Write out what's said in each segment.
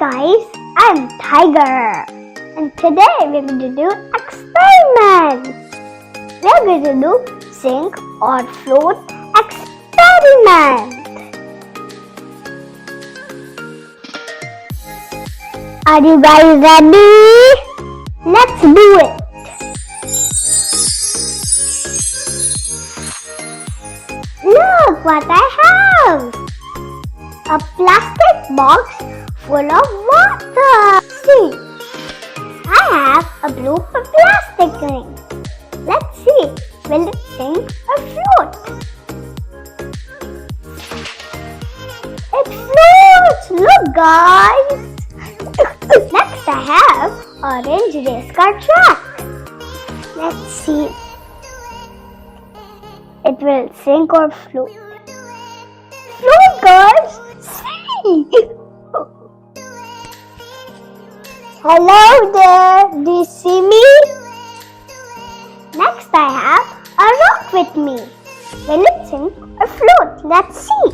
guys, I'm Tiger and today we're going to do experiment. We're going to do sink or float experiment. Are you guys ready? Let's do it. Look what I have. A plastic box full of water. See, I have a blue plastic ring. Let's see, will it sink or float? It floats! Look guys! Next I have orange race car track. Let's see, it will sink or float. Float guys! See! Hello there, do you see me? Next I have a rock with me. Will it sink or float? Let's see.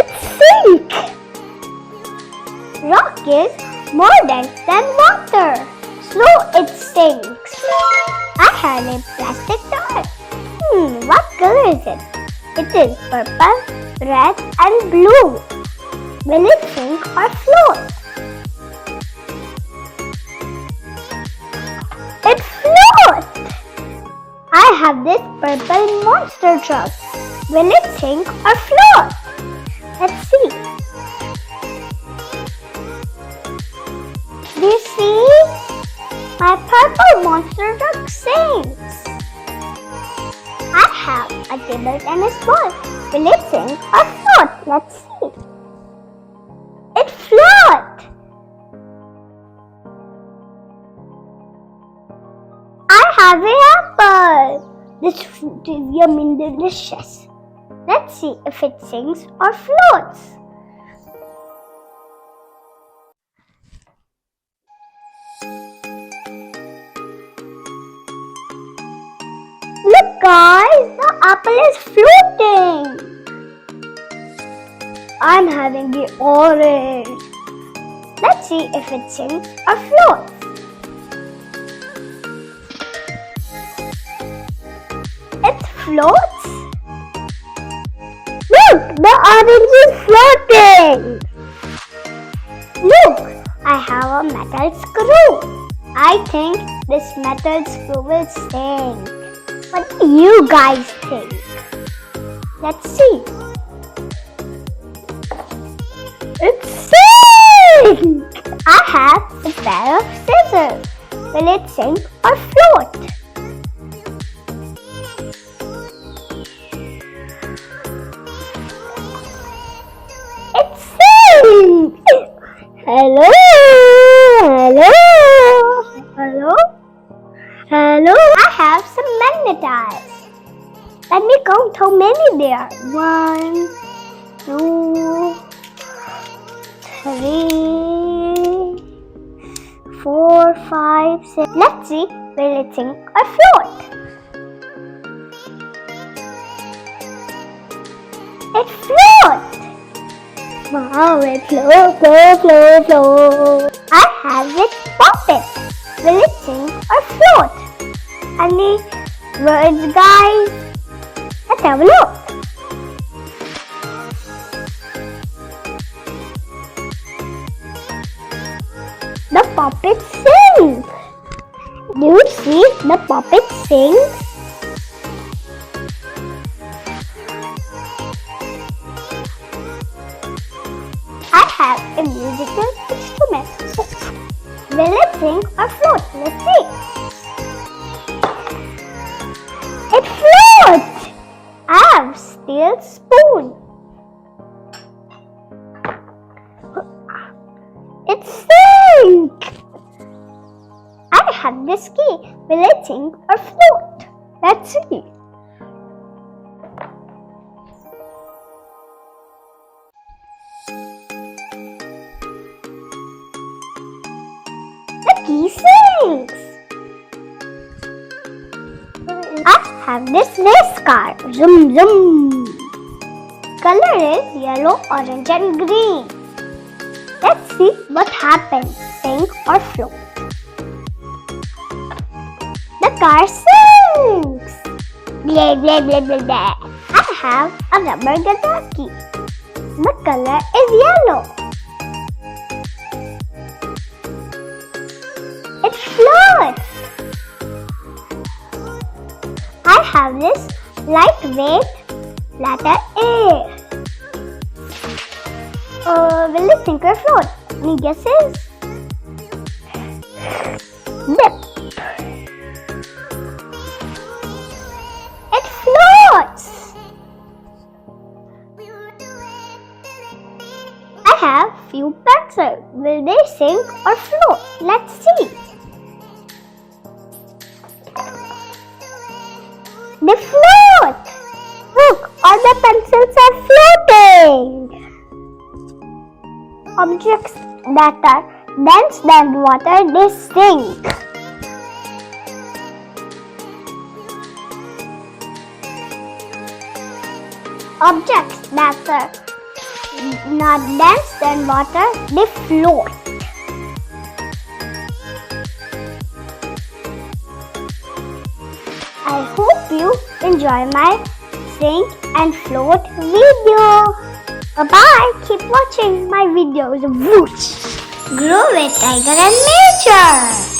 It sinks. Rock is more dense than water, so it sinks. I have a plastic toy. What color is it? It is purple, red and blue. Will it sink or float? It floats! I have this purple monster truck. Will it sink or float? Let's see. Do you see? My purple monster truck sinks. I have a table tennis ball. Will it sink or float? Let's see. It floats. I have an apple. This fruit is yummy and delicious. Let's see if it sinks or floats. Look guys, the apple is floating. I'm having the orange. Let's see if it sinks or floats. It floats. Look, the orange is floating. Look, I have a metal screw. I think this metal screw will sink. What do you guys think? Let's see. It sinks! I have a pair of scissors. Will it sink or float? It sinks! Hello? Hello? Hello? Hello? I have some magnetiles. Let me count how many there are. 1, 2, 3, 4, 5, 6. Let's see, will it sink or float? It floats! Wow, it floats. I have it popping. Will it sink or float? Any words, guys? Let's have a look. The puppet sings. Do you see the puppet sings? I have a musical instrument. Will it sink or float? Let's see. It floats! I have steel spoon. It sinks! I have this key. Will it sink or float? Let's see. The key sinks. I have this race car. Zoom, zoom. Color is yellow, orange and green. Let's see what happens. Sink or float. The car sinks. Blah, blah, blah, blah, blah. I have a rubber gadaki. The color is yellow. It floats. I have this lightweight letter A. Will it sink or float? Any guesses? Dip. It floats. I have few pencils. Will they sink or float? Let's see. They float. Look, all the pencils are floating. Objects that are dense than water, they sink. Objects that are not dense than water, they float. I hope you enjoy my sink and float video. Bye-bye. Keep watching my videos. Whoosh. Grow with Tiger and Nature.